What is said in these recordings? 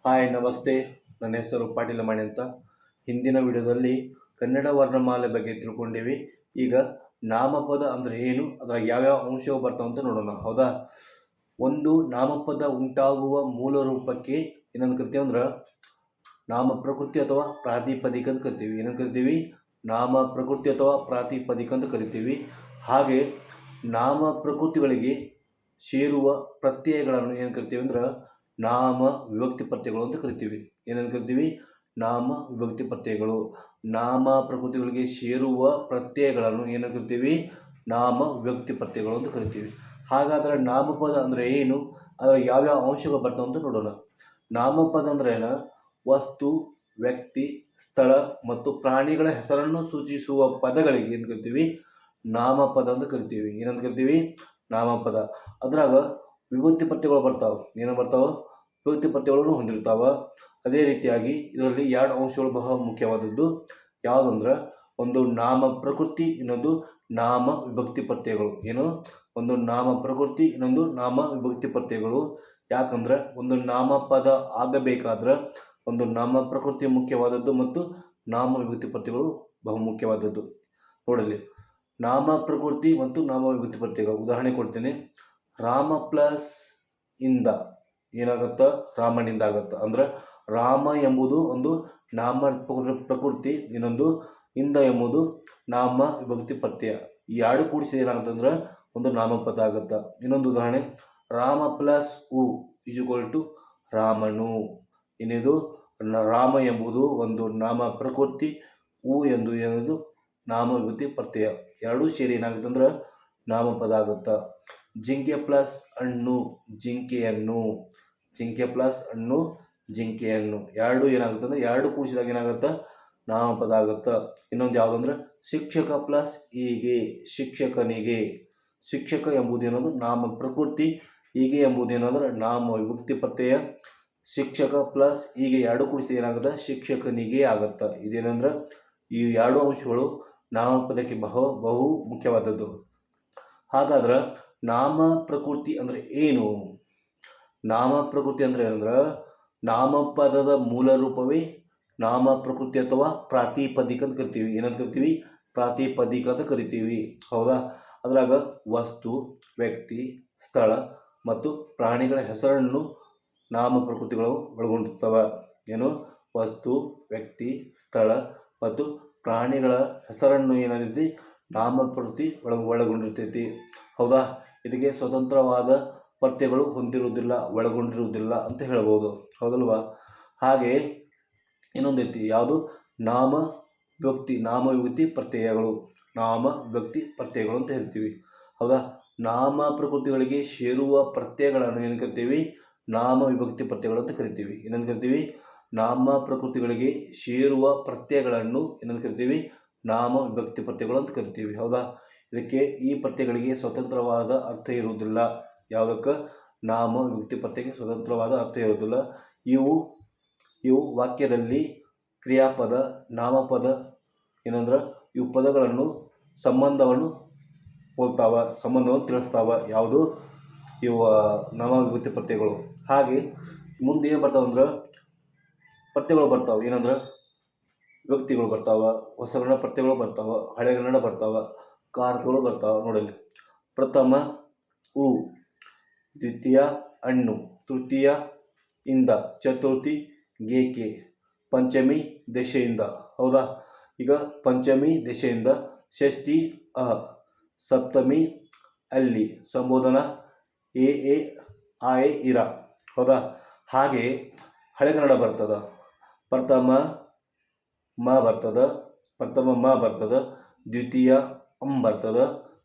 Hi ನಮಸ್ತೆ. ನನ್ನ ಹೆಸರು ಪಾಟೀಲ ಮಣಿ ಅಂತ. ಹಿಂದಿನ ವಿಡಿಯೋದಲ್ಲಿ ಕನ್ನಡ ವರ್ಣಮಾಲೆ ಬಗ್ಗೆ ತಿಳ್ಕೊಂಡಿವಿ. ಈಗ ನಾಮಪದ ಅಂದರೆ ಏನು, ಅದರ ಯಾವ್ಯಾವ ಅಂಶವು ಬರ್ತಾವ ಅಂತ ನೋಡೋಣ. ಹೌದಾ, ಒಂದು ನಾಮಪದ ಉಂಟಾಗುವ ಮೂಲ ರೂಪಕ್ಕೆ ಏನಂತ ಕರಿತೀವಿ ಅಂದ್ರೆ ನಾಮ ಪ್ರಕೃತಿ ಅಥವಾ ಪ್ರಾತಿಪದಿಕ ಅಂತ ಕರಿತೀವಿ. ಏನಂತ ಕರಿತೀವಿ? ನಾಮ ಪ್ರಕೃತಿ ಅಥವಾ ಪ್ರಾತಿಪದಿಕ ಅಂತ ಕರಿತೀವಿ. ಹಾಗೆ ನಾಮ ಪ್ರಕೃತಿಗಳಿಗೆ ಸೇರುವ ಪ್ರತ್ಯಯಗಳನ್ನು ಏನು ಕರಿತೀವಿ ಅಂದ್ರೆ ನಾಮ ವಿಭಕ್ತಿ ಪ್ರತ್ಯಯಗಳು ಅಂತ ಕರಿತೀವಿ. ಏನಂತ ಕರಿತೀವಿ? ನಾಮ ವಿಭಕ್ತಿ ಪ್ರತ್ಯಯಗಳು. ನಾಮ ಪ್ರಕೃತಿಗಳಿಗೆ ಸೇರುವ ಪ್ರತ್ಯಯಗಳನ್ನು ಏನು ಕರಿತೀವಿ? ನಾಮ ವಿಭಕ್ತಿ ಪ್ರತ್ಯಯಗಳು ಅಂತ ಕರಿತೀವಿ. ಹಾಗಾದರೆ ನಾಮಪದ ಅಂದರೆ ಏನು, ಅದರ ಯಾವ್ಯಾವ ಅಂಶಗಳು ಬರ್ತಾವ ಅಂತ ನೋಡೋಣ. ನಾಮಪದ ಅಂದ್ರೆ ಏನು? ವಸ್ತು, ವ್ಯಕ್ತಿ, ಸ್ಥಳ ಮತ್ತು ಪ್ರಾಣಿಗಳ ಹೆಸರನ್ನು ಸೂಚಿಸುವ ಪದಗಳಿಗೆ ಏನು ಕರಿತೀವಿ? ನಾಮಪದ ಅಂತ ಕರಿತೀವಿ. ಏನಂತ ಕರಿತೀವಿ? ನಾಮಪದ. ಅದ್ರಾಗ ವಿಭಕ್ತಿ ಪ್ರತ್ಯಯಗಳು ಬರ್ತಾವೆ. ಏನು ಬರ್ತಾವೆ? ವಿಭಕ್ತಿ ಪ್ರತ್ಯಯಗಳನ್ನು ಹೊಂದಿರ್ತಾವೆ. ಅದೇ ರೀತಿಯಾಗಿ ಇದರಲ್ಲಿ ಎರಡು ಅಂಶಗಳು ಬಹಳ ಮುಖ್ಯವಾದದ್ದು. ಯಾವುದಂದ್ರೆ ಒಂದು ನಾಮ ಪ್ರಕೃತಿ, ಇನ್ನೊಂದು ನಾಮ ವಿಭಕ್ತಿ ಪ್ರತ್ಯಯಗಳು. ಏನು? ಒಂದು ನಾಮ ಪ್ರಕೃತಿ, ಇನ್ನೊಂದು ನಾಮ ವಿಭಕ್ತಿ ಪ್ರತ್ಯಯಗಳು. ಯಾಕಂದ್ರೆ ಒಂದು ನಾಮಪದ ಆಗಬೇಕಾದ್ರೆ ಒಂದು ನಾಮ ಪ್ರಕೃತಿ ಮುಖ್ಯವಾದದ್ದು ಮತ್ತು ನಾಮ ವಿಭಕ್ತಿ ಪ್ರತ್ಯಯಗಳು ಬಹು ಮುಖ್ಯವಾದದ್ದು. ನೋಡಲಿ, ನಾಮ ಪ್ರಕೃತಿ ಮತ್ತು ನಾಮ ವಿಭಕ್ತಿ ಪ್ರತ್ಯಯಗಳು ಉದಾಹರಣೆ ಕೊಡ್ತೀನಿ. ರಾಮ ಪ್ಲಸ್ ಇಂದ ಏನಾಗತ್ತ? ರಾಮನಿಂದ ಆಗತ್ತ. ಅಂದ್ರೆ ರಾಮ ಎಂಬುದು ಒಂದು ನಾಮ ಪ್ರಕೃತಿ, ಇನ್ನೊಂದು ಇಂದ ಎಂಬುದು ನಾಮ ವಿಭಕ್ತಿ ಪ್ರತ್ಯಯ. ಈ ಎರಡು ಕೂಡಿಸಿದ ಏನಾಗುತ್ತಂದ್ರೆ ಒಂದು ನಾಮಪದ ಆಗುತ್ತ. ಇನ್ನೊಂದು ಉದಾಹರಣೆ, ರಾಮ ಪ್ಲಸ್ ಉ ಈಜ್ವಲ್ ಟು ರಾಮನು. ಇನ್ನಿದು ರಾಮ ಎಂಬುದು ಒಂದು ನಾಮ ಪ್ರಕೃತಿ, ಉ ಎಂದು ಏನದು ನಾಮ ವಿಭಕ್ತಿ ಪ್ರತ್ಯಯ. ಎರಡೂ ಸೇರಿ ಏನಾಗುತ್ತಂದ್ರೆ ನಾಮಪದ ಆಗುತ್ತ. ಜಿಂಕೆ ಪ್ಲಸ್ ಹಣ್ಣು ಜಿಂಕೆಯನ್ನು. ಜಿಂಕೆ ಪ್ಲಸ್ ಹಣ್ಣು ಜಿಂಕೆಯನ್ನು. ಎರಡು ಏನಾಗುತ್ತೆ ಅಂದ್ರೆ ಎರಡು ಕೂಡಿಸಿದಾಗ ಏನಾಗುತ್ತೆ? ನಾಮಪದ ಆಗುತ್ತೆ. ಇನ್ನೊಂದು ಯಾವುದಂದ್ರೆ ಶಿಕ್ಷಕ ಪ್ಲಸ್ ಹೀಗೆ ಶಿಕ್ಷಕನಿಗೆ. ಶಿಕ್ಷಕ ಎಂಬುದೇನದು ನಾಮ ಪ್ರಕೃತಿ, ಹೀಗೆ ಎಂಬುದೇನಂದ್ರೆ ನಾಮ ವಿಭಕ್ತಿ ಪ್ರತ್ಯಯ. ಶಿಕ್ಷಕ ಪ್ಲಸ್ ಹೀಗೆ ಎರಡು ಕೂಡಿಸಿದ ಏನಾಗುತ್ತೆ? ಶಿಕ್ಷಕನಿಗೆ ಆಗುತ್ತೆ. ಇದೇನಂದ್ರೆ ಈ ಎರಡು ಅಂಶಗಳು ನಾಮಪದಕ್ಕೆ ಬಹು ಮುಖ್ಯವಾದದ್ದು. ಹಾಗಾದ್ರೆ ನಾಮ ಪ್ರಕೃತಿ ಅಂದ್ರೆ ಏನು? ನಾಮ ಪ್ರಕೃತಿ ಅಂದ್ರೆ ಏನಂದ್ರೆ ನಾಮಪದದ ಮೂಲ ರೂಪವೇ ನಾಮ ಪ್ರಕೃತಿ ಅಥವಾ ಪ್ರಾತಿಪದಿಕ ಅಂತ ಕರಿತೀವಿ. ಏನಂತ ಕರಿತೀವಿ? ಪ್ರಾತಿಪದಿಕ ಅಂತ ಕರಿತೀವಿ. ಹೌದಾ? ಅದ್ರಾಗ ವಸ್ತು, ವ್ಯಕ್ತಿ, ಸ್ಥಳ ಮತ್ತು ಪ್ರಾಣಿಗಳ ಹೆಸರನ್ನು ನಾಮ ಪ್ರಕೃತಿಗಳು ಒಳಗೊಂಡಿರ್ತವೆ. ಏನು? ವಸ್ತು, ವ್ಯಕ್ತಿ, ಸ್ಥಳ ಮತ್ತು ಪ್ರಾಣಿಗಳ ಹೆಸರನ್ನು ಏನಾದೈತಿ? ನಾಮ ಪ್ರಕೃತಿ ಒಳಗೊಂಡಿರ್ತೈತಿ. ಹೌದಾ? ಇದಕ್ಕೆ ಸ್ವತಂತ್ರವಾದ ಪ್ರತ್ಯಯಗಳು ಹೊಂದಿರುವುದಿಲ್ಲ, ಒಳಗೊಂಡಿರುವುದಿಲ್ಲ ಅಂತ ಹೇಳ್ಬೋದು. ಹೌದಲ್ವಾ? ಹಾಗೆ ಇನ್ನೊಂದೈತಿ, ಯಾವುದು? ನಾಮ ವಿಭಕ್ತಿ ಪ್ರತ್ಯಯಗಳು. ನಾಮ ವಿಭಕ್ತಿ ಪ್ರತ್ಯಯಗಳು ಅಂತ ಹೇಳ್ತೀವಿ. ಹೌದಾ? ನಾಮ ಪ್ರಕೃತಿಗಳಿಗೆ ಸೇರುವ ಪ್ರತ್ಯಯಗಳನ್ನು ಏನು ಕರಿತೀವಿ? ನಾಮ ವಿಭಕ್ತಿ ಪ್ರತ್ಯಯಗಳು ಅಂತ ಕರಿತೀವಿ. ಏನಂತ ಕರಿತೀವಿ? ನಾಮ ಪ್ರಕೃತಿಗಳಿಗೆ ಸೇರುವ ಪ್ರತ್ಯಯಗಳನ್ನು ಏನಂತ ಕರಿತೀವಿ? ನಾಮ ವಿಭಕ್ತಿ ಪ್ರತ್ಯಯಗಳು ಅಂತ ಕರಿತೀವಿ. ಹೌದಾ? ಇದಕ್ಕೆ ಈ ಪ್ರತ್ಯಯಗಳಿಗೆ ಸ್ವತಂತ್ರವಾದ ಅರ್ಥ ಇರುವುದಿಲ್ಲ. ಯಾವುದಕ್ಕೆ? ನಾಮ ವಿಭಕ್ತಿ ಪ್ರತ್ಯಯಕ್ಕೆ ಸ್ವತಂತ್ರವಾದ ಅರ್ಥ ಇರುವುದಿಲ್ಲ. ಇವು ವಾಕ್ಯದಲ್ಲಿ ಕ್ರಿಯಾಪದ, ನಾಮಪದ ಏನಂದ್ರೆ ಇವು ಪದಗಳನ್ನು ಸಂಬಂಧವನ್ನು ಹೋಲ್ತಾವ, ಸಂಬಂಧವನ್ನು ತಿಳಿಸ್ತಾವ. ಯಾವುದು? ಇವು ನಾಮ ವಿಭಕ್ತಿ ಪ್ರತ್ಯಯಗಳು. ಹಾಗೆ ಮುಂದೆ ಏನು ಬರ್ತಾವಂದ್ರೆ ಪ್ರತ್ಯಯಗಳು ಬರ್ತಾವೆ. ಏನಂದ್ರೆ ವಿಭಕ್ತಿಗಳು ಬರ್ತಾವ, ಹೊಸಗನ್ನಡ ಪ್ರತ್ಯಯಗಳು ಬರ್ತಾವ, ಹಳೆಗನ್ನಡ ಬರ್ತಾವ, ಕಾರಕಗಳು ಬರ್ತಾವ. ನೋಡಲಿ, ಪ್ರಥಮ ಉ, ದ್ವಿತೀಯ ಹಣ್ಣು, ತೃತೀಯ ಇಂದ, ಚತುರ್ಥಿ ಗೇಕೆ, ಪಂಚಮಿ ದೆಸೆಯಿಂದ. ಹೌದಾ? ಈಗ ಪಂಚಮಿ ದೆಸೆಯಿಂದ, ಷಷ್ಠಿ ಅ, ಸಪ್ತಮಿ ಅಲ್ಲಿ, ಸಂಬೋಧನಾ ಎ ಆ ಎ ಇರ. ಹೌದಾ? ಹಾಗೆ ಹಳೆಗನ್ನಡ ಬರ್ತದ. ಪ್ರಥಮ ಮ ಬರ್ತದ, ದ್ವಿತೀಯ ಅಂ ಬರ್ತದ,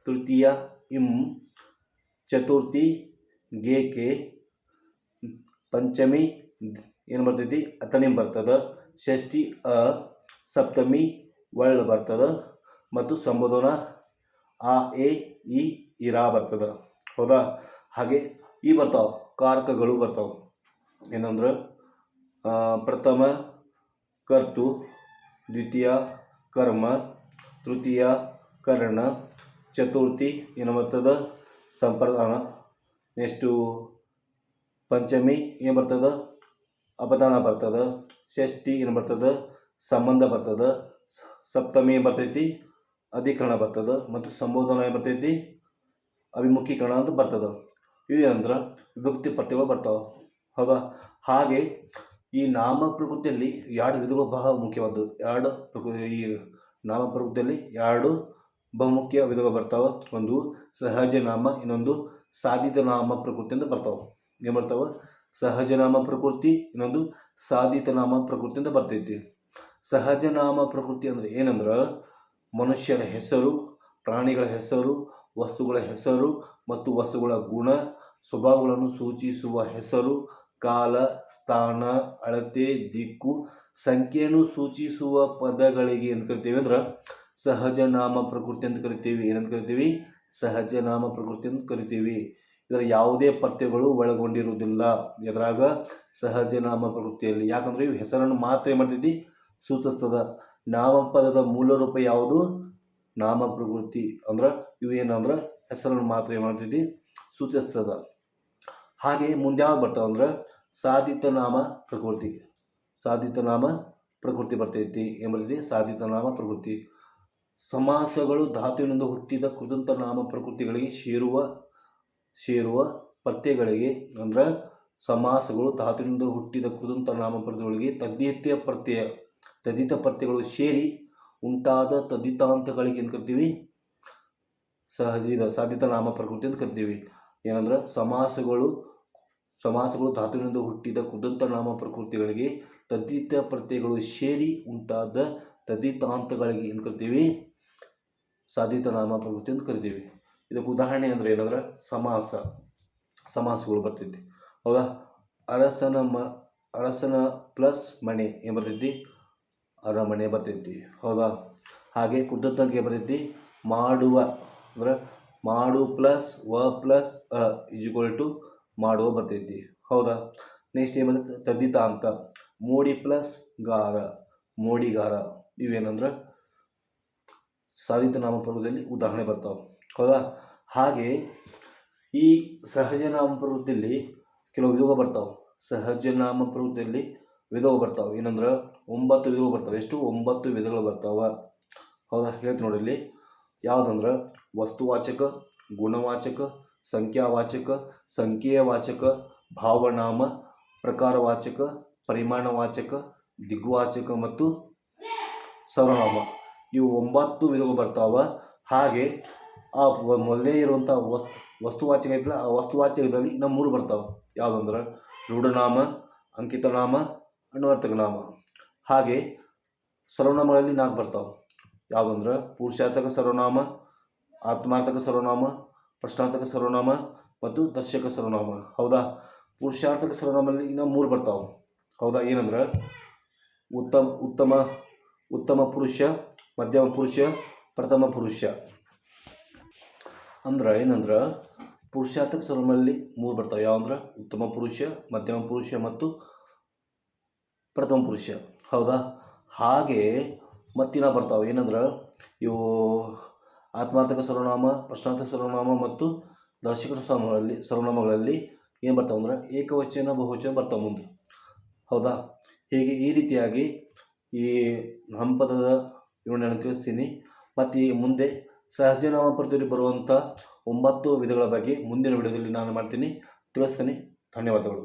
ತೃತೀಯ ಇಂ, ಚತುರ್ಥಿ ಗೇಕೆ, ಪಂಚಮಿ ಏನು ಬರ್ತೈತಿ? ಅತನಿಂ ಬರ್ತದ, ಷಷ್ಠಿ ಅ, ಸಪ್ತಮಿ ಒಳ್ಳ ಬರ್ತದ ಮತ್ತು ಸಂಬೋಧನಾ ಆ ಎ ಇ ಇರಾ ಬರ್ತದ. ಹೌದಾ? ಹಾಗೆ ಈ ಬರ್ತಾವೆ ಕಾರಕಗಳು ಬರ್ತಾವೆ. ಏನಂದ್ರೆ ಪ್ರಥಮ ಕರ್ತು, ದ್ವಿತೀಯ ಕರ್ಮ, ತೃತೀಯ ಕರ್ಣ, ಚತುರ್ಥಿ ಏನು ಬರ್ತದ? ಸಂಪ್ರದಾನ. ನೆಕ್ಸ್ಟು ಪಂಚಮಿ ಏನು ಬರ್ತದ? ಅಪದಾನ ಬರ್ತದೆ, ಷಷ್ಠಿ ಏನು ಬರ್ತದೆ, ಸಂಬಂಧ ಬರ್ತದೆ, ಸಪ್ತಮಿ ಬರ್ತೈತಿ, ಅಧಿಕರಣ ಬರ್ತದೆ, ಮತ್ತು ಸಂಬೋಧನ ಏನು ಬರ್ತೈತಿ, ಅಭಿಮುಖೀಕರಣ ಅಂತ ಬರ್ತದೆ. ಇವೇನಂದ್ರೆ ವಿಭಕ್ತಿ ಪ್ರತ್ಯಯಗಳು ಬರ್ತಾವೆ. ಹೌದಾ? ಹಾಗೆ ಈ ನಾಮ ಪ್ರಕೃತಿಯಲ್ಲಿ ಎರಡು ವಿಧಗಳು ಬಹಳ ಮುಖ್ಯವಾದ್ದು. ಈ ನಾಮ ಪ್ರಕೃತಿಯಲ್ಲಿ ಎರಡು ಬಹುಮುಖ್ಯ ವಿಧಗಳು ಬರ್ತಾವೆ. ಒಂದು ಸಹಜ ನಾಮ, ಇನ್ನೊಂದು ಸಾಧಿತ ನಾಮ ಪ್ರಕೃತಿ ಅಂತ ಬರ್ತಾವೆ. ಏನು ಬರ್ತಾವೆ? ಸಹಜ ನಾಮ ಪ್ರಕೃತಿ, ಇನ್ನೊಂದು ಸಾಧಿತ ನಾಮ ಪ್ರಕೃತಿ ಅಂತ ಬರ್ತೈತಿ. ಸಹಜ ನಾಮ ಪ್ರಕೃತಿ ಅಂದರೆ ಏನಂದ್ರೆ ಮನುಷ್ಯರ ಹೆಸರು, ಪ್ರಾಣಿಗಳ ಹೆಸರು, ವಸ್ತುಗಳ ಹೆಸರು ಮತ್ತು ವಸ್ತುಗಳ ಗುಣ ಸ್ವಭಾವಗಳನ್ನು ಸೂಚಿಸುವ ಹೆಸರು, ಕಾಲ, ಸ್ಥಾನ, ಅಳತೆ, ದಿಕ್ಕು, ಸಂಖ್ಯೆಯನ್ನು ಸೂಚಿಸುವ ಪದಗಳಿಗೆ ಏನು ಕರಿತೀವಿ ಅಂದ್ರೆ ಸಹಜ ನಾಮ ಪ್ರಕೃತಿ ಅಂತ ಕರಿತೀವಿ. ಏನಂತ ಕರಿತೀವಿ? ಸಹಜ ನಾಮ ಪ್ರಕೃತಿ ಅಂತ ಕರಿತೀವಿ. ಇದರ ಯಾವುದೇ ಪ್ರತ್ಯಯಗಳು ಒಳಗೊಂಡಿರುವುದಿಲ್ಲ ಎದ್ರಾಗ ಸಹಜ ನಾಮ ಪ್ರಕೃತಿಯಲ್ಲಿ. ಯಾಕಂದ್ರೆ ಇವು ಹೆಸರನ್ನು ಮಾತ್ರ ಏನು ಮಾಡ್ತೈತಿ? ಸೂಚಿಸ್ತದ. ನಾಮಪದದ ಮೂಲ ರೂಪ ಯಾವುದು? ನಾಮ ಪ್ರಕೃತಿ. ಅಂದ್ರೆ ಇವು ಏನಂದ್ರೆ ಹೆಸರನ್ನು ಮಾತ್ರ ಏನು ಮಾಡ್ತೈತಿ? ಸೂಚಿಸ್ತದ. ಹಾಗೆ ಮುಂದೆ ಯಾವ್ದು ಬರ್ತಾವ ಅಂದ್ರೆ ಸಾಧಿತ ನಾಮ ಪ್ರಕೃತಿ. ಸಾಧಿತ ನಾಮ ಪ್ರಕೃತಿ ಬರ್ತೈತಿ. ಏನು ಬರ್ತೈತಿ? ಸಾಧಿತ ನಾಮ ಪ್ರಕೃತಿ. ಸಮಾಸಗಳು ಧಾತುವಿನಿಂದ ಹುಟ್ಟಿದ ಕೃದಂತ ನಾಮ ಪ್ರಕೃತಿಗಳಿಗೆ ಸೇರುವ ಪ್ರತ್ಯಯಗಳಿಗೆ ಅಂದ್ರೆ ಸಮಾಸಗಳು ಧಾತುವಿನಿಂದ ಹುಟ್ಟಿದ ಕೃದಂತ ನಾಮ ಪ್ರಕೃತಿಗಳಿಗೆ ತದ್ದಿತ ಪ್ರತ್ಯಯಗಳು ಸೇರಿ ಉಂಟಾದ ತದ್ದಿತಾಂತಗಳಿಗೆ ಏನು ಕರಿತೀವಿ? ಸಾಧಿತ ನಾಮ ಪ್ರಕೃತಿ ಅಂತ ಕರಿತೀವಿ. ಏನಂದ್ರೆ ಸಮಾಸಗಳು ಧಾತುವಿನಿಂದ ಹುಟ್ಟಿದ ಕೃದಂತ ನಾಮ ಪ್ರಕೃತಿಗಳಿಗೆ ತದ್ದಿತ ಪ್ರತ್ಯಯಗಳು ಸೇರಿ ಉಂಟಾದ ತದ್ದಿತಾಂತಗಳಿಗೆ ಏನು ಕರಿತೀವಿ? ಸಾಧಿತ ನಾಮ ಪ್ರಕೃತಿ ಅಂತ ಕರಿತೀವಿ. ಇದಕ್ಕೆ ಉದಾಹರಣೆ ಅಂದರೆ ಏನಂದ್ರೆ ಸಮಾಸಗಳು ಬರ್ತೈತಿ. ಹೌದಾ? ಅರಸನ ಪ್ಲಸ್ ಮನೆ ಏನು ಬರ್ತೈತಿ? ಅರಮನೆ ಬರ್ತೈತಿ. ಹೌದಾ? ಹಾಗೆ ಕೃದಂತಕ್ಕೆ ಬರ್ತೈತಿ ಮಾಡುವ ಅಂದ್ರೆ ಮಾಡು ಪ್ಲಸ್ ವ ಪ್ಲಸ್ ಅ ಈಜ್ವಲ್ ಟು ಮಾಡುವ ಬರ್ತೈತಿ. ಹೌದಾ? ನೆಕ್ಸ್ಟ್ ಏನು ಬರ್ತೈತಿ? ತದ್ದಿತಾಂತ ಮೋಡಿ ಪ್ಲಸ್ ಗಾರ ಮೋಡಿಗಾರ. ಇವೇನಂದ್ರೆ ಸಾಧಿತ ನಾಮಪ್ರಕೃತಿಯಲ್ಲಿ ಉದಾಹರಣೆ ಬರ್ತಾವೆ. ಹೌದಾ? ಹಾಗೆ ಈ ಸಹಜ ನಾಮಪ್ರಕೃತಿಯಲ್ಲಿ ಕೆಲವು ವಿಧಗಳು ಬರ್ತಾವೆ. ಸಹಜ ನಾಮಪ್ರಕೃತಿಯಲ್ಲಿ ವಿಧಗಳು ಬರ್ತಾವೆ. ಏನಂದ್ರೆ 9 ವಿಧಗಳು ಬರ್ತಾವೆ. ಎಷ್ಟು? 9 ವಿಧಗಳು ಬರ್ತಾವೆ. ಹೌದಾ? ಹೇಳ್ತೀನಿ ನೋಡಿ ಇಲ್ಲಿ. ಯಾವುದಂದ್ರೆ ವಸ್ತುವಾಚಕ, ಗುಣವಾಚಕ, ಸಂಖ್ಯಾವಾಚಕ, ಸಂಖ್ಯೇಯವಾಚಕ, ಭಾವನಾಮ, ಪ್ರಕಾರವಾಚಕ, ಪರಿಮಾಣವಾಚಕ, ದಿಗ್ವಾಚಕ ಮತ್ತು ಸರ್ವನಾಮ. ಇವು 9 ವಿಧಗಳು ಬರ್ತಾವೆ. ಹಾಗೆ ಆ ಮೊದಲೇ ಇರುವಂಥ ವಸ್ತುವಾಚಕ ಐತಲ್ಲ, ಆ ವಸ್ತುವಾಚಕದಲ್ಲಿ ಇನ್ನೂ 3 ಬರ್ತಾವೆ. ಯಾವುದಂದ್ರೆ ರೂಢನಾಮ, ಅಂಕಿತನಾಮ, ಅನ್ವರ್ಥಕ ನಾಮ. ಹಾಗೆ ಸರ್ವನಾಮಗಳಲ್ಲಿ 4 ಬರ್ತಾವೆ. ಯಾವುದಂದ್ರೆ ಪುರುಷಾರ್ಥಕ ಸರ್ವನಾಮ, ಆತ್ಮಾರ್ಥಕ ಸರ್ವನಾಮ, ಪ್ರಶ್ನಾರ್ಥಕ ಸರ್ವನಾಮ ಮತ್ತು ದರ್ಶಕ ಸರ್ವನಾಮ. ಹೌದಾ? ಪುರುಷಾರ್ಥಕ ಸರ್ವನಾಮದಲ್ಲಿ ಇನ್ನೂ 3 ಬರ್ತಾವೆ. ಹೌದಾ? ಏನಂದ್ರೆ ಉತ್ತಮ ಪುರುಷ, ಮಧ್ಯಮ ಪುರುಷ, ಪ್ರಥಮ ಪುರುಷ. ಅಂದ್ರೆ ಏನಂದ್ರೆ ಪುರುಷಾರ್ಥಕ ಸರ್ವನಾಮದಲ್ಲಿ 3 ಬರ್ತಾವೆ. ಯಾವಂದ್ರೆ ಉತ್ತಮ ಪುರುಷ, ಮಧ್ಯಮ ಪುರುಷ ಮತ್ತು ಪ್ರಥಮ ಪುರುಷ. ಹೌದಾ? ಹಾಗೆ ಮತ್ತಿನ ಬರ್ತಾವೆ. ಏನಂದ್ರೆ ಇವು ಆತ್ಮಾರ್ಥಕ ಸರ್ವನಾಮ, ಪ್ರಶ್ನಾರ್ಥಕ ಸರ್ವನಾಮ ಮತ್ತು ದರ್ಶಕ ಸರ್ವನಾಮಗಳಲ್ಲಿ ಏನು ಬರ್ತಾವೆ ಅಂದ್ರೆ ಏಕವಚನ, ಬಹುವಚನ ಬರ್ತಾವೆ ಮುಂದೆ. ಹೌದಾ? ಹೀಗೆ ಈ ರೀತಿಯಾಗಿ ಈ ನಾಮಪದದ ವಿವರಣೆಯನ್ನು ತಿಳಿಸ್ತೀನಿ. ಮತ್ತು ಈ ಮುಂದೆ ಸಹಜ ನಾಮಪ್ರಕೃತಿಯಲ್ಲಿ ಬರುವಂಥ 9 ವಿಧಗಳ ಬಗ್ಗೆ ಮುಂದಿನ ವಿಡಿಯೋದಲ್ಲಿ ನಾನು ತಿಳಿಸ್ತೀನಿ. ಧನ್ಯವಾದಗಳು.